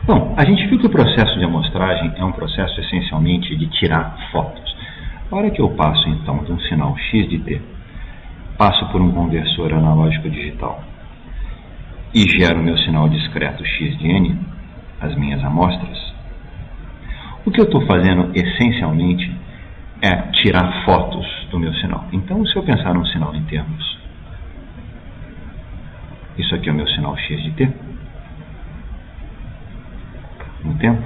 Bom, a gente viu que o processo de amostragem é um processo essencialmente de tirar fotos. A hora que eu passo, então, de um sinal x de t, passo por um conversor analógico digital e gero meu sinal discreto x de n, as minhas amostras, o que eu estou fazendo essencialmente é tirar fotos do meu sinal. Então, se eu pensar num sinal em termos, isso aqui é o meu sinal x de t, no tempo,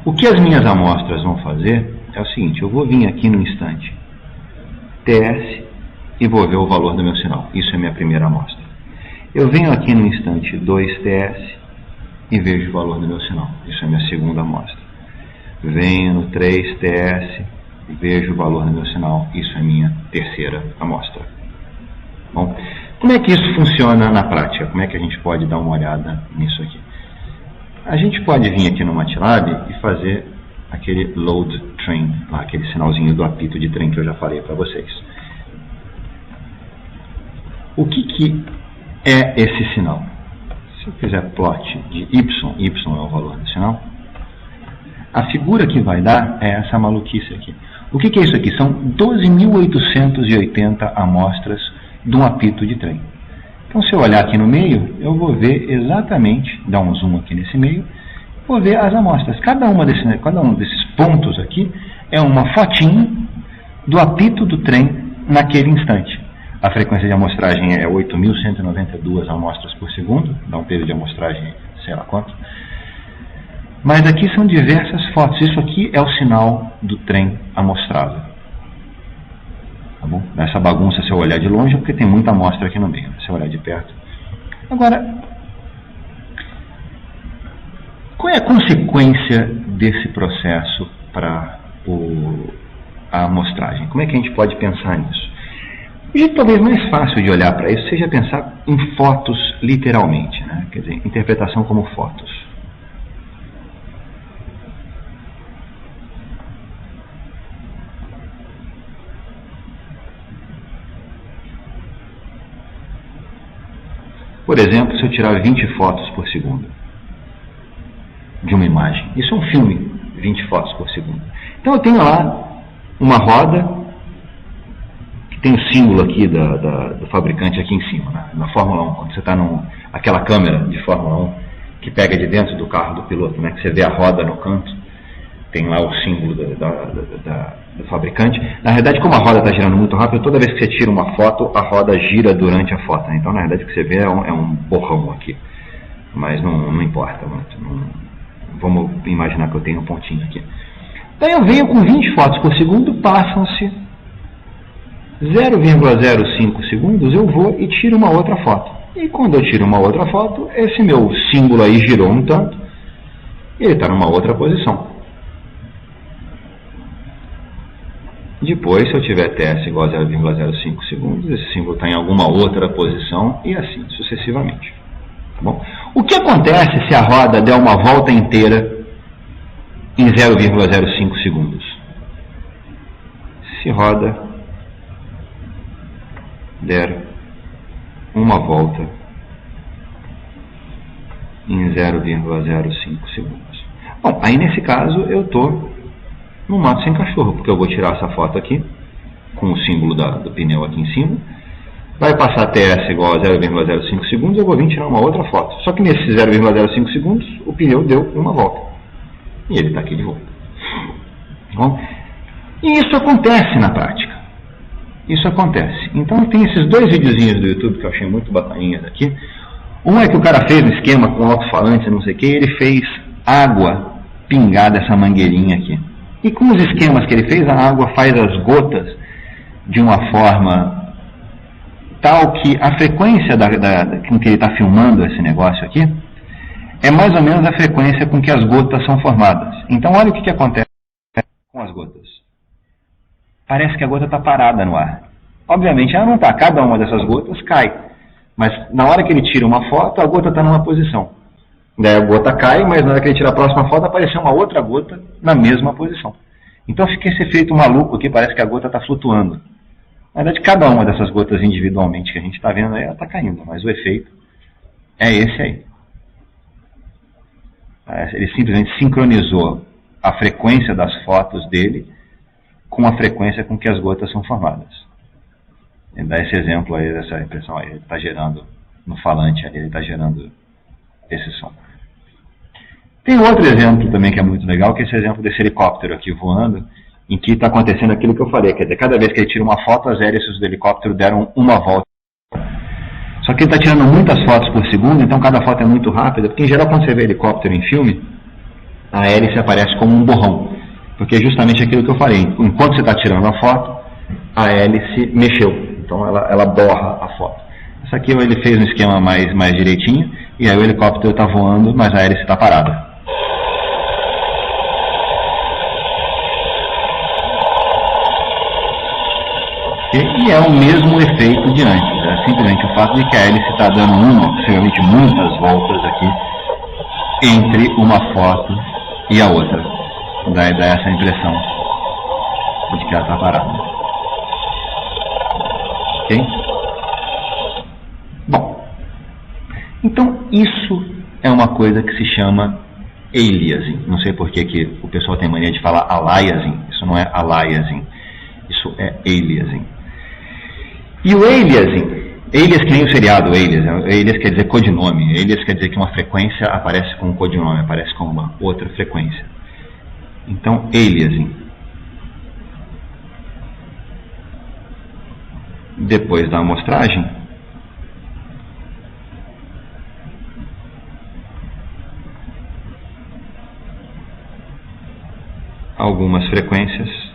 o que as minhas amostras vão fazer é o seguinte: eu vou vir aqui no instante ts e vou ver o valor do meu sinal. Isso é minha primeira amostra. Eu venho aqui no instante 2ts e vejo o valor do meu sinal. Isso é minha segunda amostra. Venho no 3ts e vejo o valor do meu sinal. Isso é minha terceira amostra. Bom, como é que isso funciona na prática? Como é que a gente pode dar uma olhada nisso aqui? A gente pode vir aqui no MATLAB e fazer aquele load train, lá, aquele sinalzinho do apito de trem que eu já falei para vocês. O que é esse sinal? Se eu fizer plot de y, y é o valor do sinal, a figura que vai dar é essa maluquice aqui. O que é isso aqui? São 12.880 amostras de um apito de trem. Então, se eu olhar aqui no meio, eu vou ver exatamente, dar um zoom aqui nesse meio, vou ver as amostras. Cada um desses pontos aqui é uma fotinha do apito do trem naquele instante. A frequência de amostragem é 8.192 amostras por segundo, dá um peso de amostragem sei lá quanto. Mas aqui são diversas fotos. Isso aqui é o sinal do trem amostrado. Tá bom? Essa bagunça, se eu olhar de longe, é porque tem muita amostra aqui no meio. Se eu olhar de perto. Agora, qual é a consequência desse processo para a amostragem? Como é que a gente pode pensar nisso? O jeito talvez mais fácil de olhar para isso seja pensar em fotos literalmente, né? Quer dizer, interpretação como fotos. Por exemplo, se eu tirar 20 fotos por segundo de uma imagem, isso é um filme, 20 fotos por segundo. Então eu tenho lá uma roda que tem o símbolo aqui do fabricante aqui em cima, né? Na Fórmula 1, quando você está aquela câmera de Fórmula 1 que pega de dentro do carro do piloto, né? Que você vê a roda no canto, tem lá o símbolo do fabricante. Na verdade, como a roda está girando muito rápido, toda vez que você tira uma foto, a roda gira durante a foto, né? Então, na verdade, o que você vê é um borrão aqui. Mas não importa muito. Vamos imaginar que eu tenho um pontinho aqui. Então, eu venho com 20 fotos por segundo, passam-se 0,05 segundos, eu vou e tiro uma outra foto. E quando eu tiro uma outra foto, esse meu símbolo aí girou um tanto, e ele está numa outra posição. Depois, se eu tiver TS igual a 0,05 segundos, esse símbolo está em alguma outra posição e assim sucessivamente. Tá bom? O que acontece se a roda der uma volta inteira em 0,05 segundos? Se roda der uma volta em 0,05 segundos. Bom, aí nesse caso eu estou no mato sem cachorro, porque eu vou tirar essa foto aqui, com o símbolo do pneu aqui em cima, vai passar TS igual a 0,05 segundos, eu vou vir tirar uma outra foto. Só que nesses 0,05 segundos, o pneu deu uma volta. E ele está aqui de volta. Bom, e isso acontece na prática. Isso acontece. Então tem esses dois videozinhos do YouTube que eu achei muito bacaninhas aqui. Um é que o cara fez um esquema com alto-falante, não sei o que, e ele fez água pingar dessa mangueirinha aqui. E com os esquemas que ele fez, a água faz as gotas de uma forma tal que a frequência com que ele está filmando esse negócio aqui é mais ou menos a frequência com que as gotas são formadas. Então olha o que acontece com as gotas. Parece que a gota está parada no ar. Obviamente ela não está, cada uma dessas gotas cai. Mas na hora que ele tira uma foto, a gota está numa posição. Daí a gota cai, mas na hora que ele tira a próxima foto, apareceu uma outra gota na mesma posição. Então fica esse efeito maluco aqui, parece que a gota está flutuando. Na verdade, cada uma dessas gotas individualmente que a gente está vendo aí, ela está caindo, mas o efeito é esse aí. Ele simplesmente sincronizou a frequência das fotos dele com a frequência com que as gotas são formadas. Ele dá esse exemplo aí, essa impressão aí, ele está gerando no falante ali, ele está gerando esse som. Tem outro exemplo também que é muito legal, que é esse exemplo desse helicóptero aqui voando, em que está acontecendo aquilo que eu falei, quer dizer, cada vez que ele tira uma foto, as hélices do helicóptero deram uma volta. Só que ele está tirando muitas fotos por segundo, então cada foto é muito rápida, porque em geral quando você vê helicóptero em filme, a hélice aparece como um borrão, porque é justamente aquilo que eu falei, enquanto você está tirando a foto, a hélice mexeu, então ela borra a foto. Isso aqui ele fez um esquema mais direitinho, e aí o helicóptero está voando, mas a hélice está parada. E é o mesmo efeito de antes, é simplesmente o fato de que a hélice está dando possivelmente muitas voltas aqui entre uma foto e a outra. Dá essa impressão de que ela está parada. Ok? Bom, então isso é uma coisa que se chama aliasing. Não sei por que o pessoal tem mania de falar aliasing. Isso não é aliasing, isso é aliasing. E o aliasing, alias que nem o seriado alias quer dizer codinome, alias quer dizer que uma frequência aparece com um codinome, aparece com uma outra frequência. Então, aliasing, depois da amostragem, algumas frequências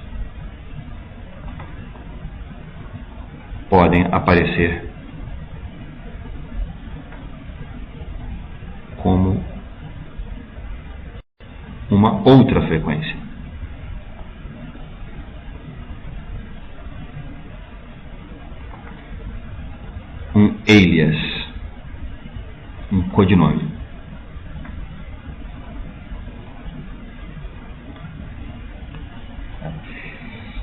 podem aparecer como uma outra frequência. Um alias, um codinome.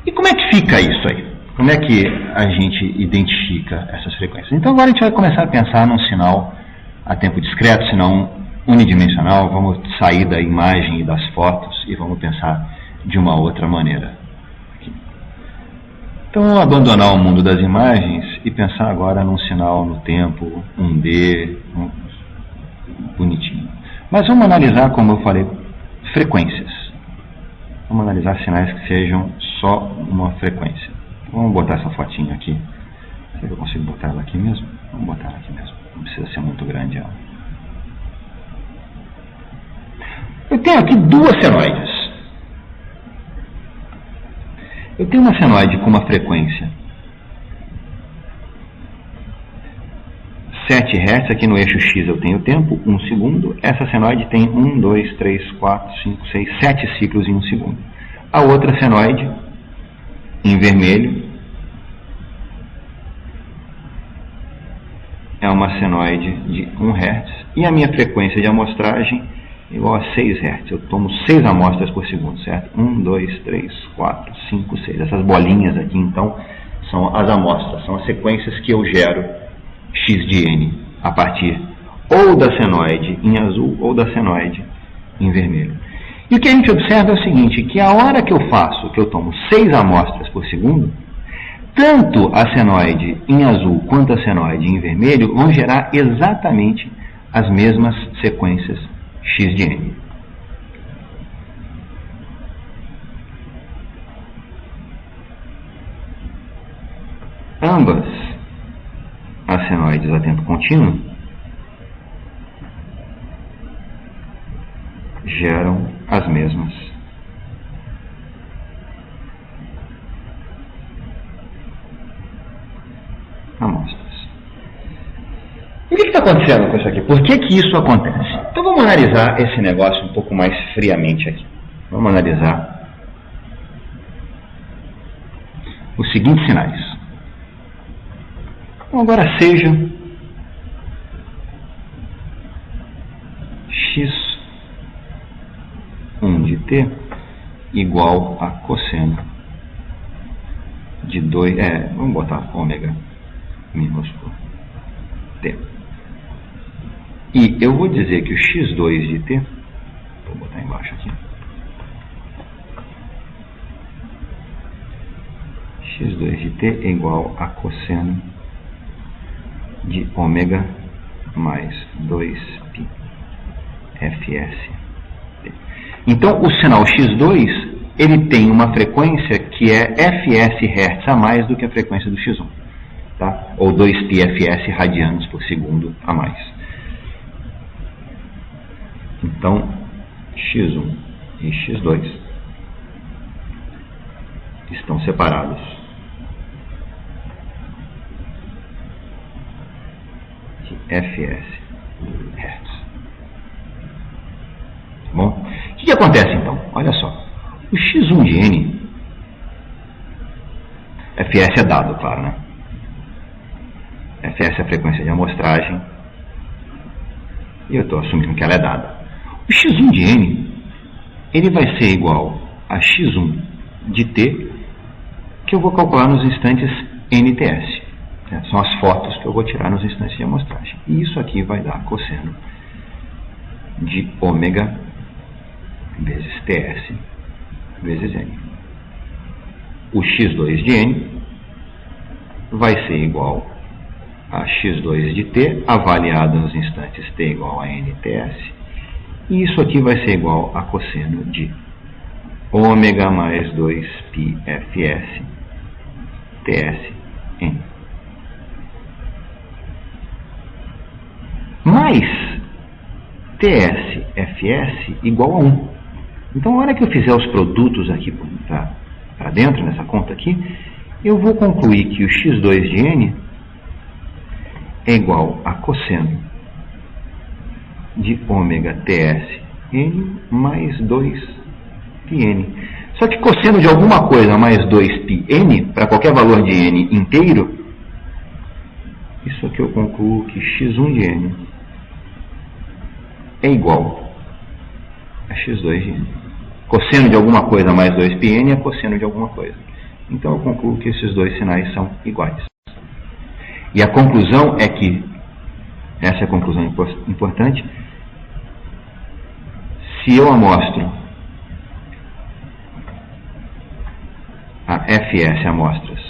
E como é que fica isso aí? Como é que a gente identifica essas frequências? Então agora a gente vai começar a pensar num sinal a tempo discreto, sinal unidimensional. Vamos sair da imagem e das fotos e vamos pensar de uma outra maneira. Então vamos abandonar o mundo das imagens e pensar agora num sinal no tempo, 1D, bonitinho. Mas vamos analisar, como eu falei, frequências. Vamos analisar sinais que sejam só uma frequência. Vamos botar essa fotinha aqui. Será que eu consigo botar ela aqui mesmo? Vamos botar ela aqui mesmo. Não precisa ser muito grande ela. Eu tenho aqui duas senoides. Eu tenho uma senoide com uma frequência 7 Hz. Aqui no eixo X eu tenho tempo, 1 segundo. Essa senoide tem 1, 2, 3, 4, 5, 6, 7 ciclos em 1 segundo. A outra senoide, em vermelho, é uma senoide de 1 Hz e a minha frequência de amostragem é igual a 6 Hz. Eu tomo 6 amostras por segundo, certo? 1, 2, 3, 4, 5, 6. Essas bolinhas aqui, então, são as amostras, são as sequências que eu gero X de N a partir ou da senoide em azul ou da senoide em vermelho. E o que a gente observa é o seguinte, que a hora que eu tomo 6 amostras por segundo, tanto a senoide em azul quanto a senoide em vermelho vão gerar exatamente as mesmas sequências X de N. Ambas as senoides a tempo contínuo geram as mesmas amostras. E o que está acontecendo com isso aqui? Por que isso acontece? Então vamos analisar esse negócio um pouco mais friamente aqui. Vamos analisar os seguintes sinais. Então agora seja x1 de t igual a cosseno de 2, vamos botar ômega minúsculo t. E eu vou dizer que o x2 de t Vou botar embaixo aqui. x2 de t é igual a cosseno de ômega mais 2π fs. Então, o sinal x2, ele tem uma frequência que é fs Hz a mais do que a frequência do x1. Tá? Ou 2π fs radianos por segundo a mais. Então, x1 e x2 estão separados de fs Hz. Bom, o que acontece então? Olha só, o x1 de n, fs é dado, claro, né? Fs é a frequência de amostragem, e eu estou assumindo que ela é dada. O x1 de n, ele vai ser igual a x1 de t, que eu vou calcular nos instantes nts. São as fotos que eu vou tirar nos instantes de amostragem. E isso aqui vai dar cosseno de ômega vezes ts vezes n. O x2 de n vai ser igual a x2 de t, avaliado nos instantes t igual a nts. E isso aqui vai ser igual a cosseno de ômega mais 2π fs ts n. Mais ts fs igual a 1. Então, na hora que eu fizer os produtos aqui para dentro, nessa conta aqui, eu vou concluir que o x2 de n é igual a cosseno de ômega ts n mais 2πn. Só que cosseno de alguma coisa mais 2πn, para qualquer valor de n inteiro, isso aqui eu concluo que x1 de n é igual a x2 de n. Cosseno de alguma coisa mais 2πn é cosseno de alguma coisa. Então eu concluo que esses dois sinais são iguais. E a conclusão é que, essa é a conclusão importante, se eu amostro a fs amostras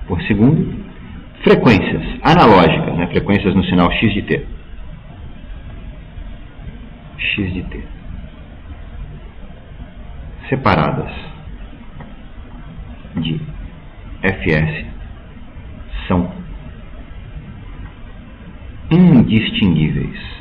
por segundo, frequências analógicas, né, frequências no sinal x de t, separadas de fs são indistinguíveis.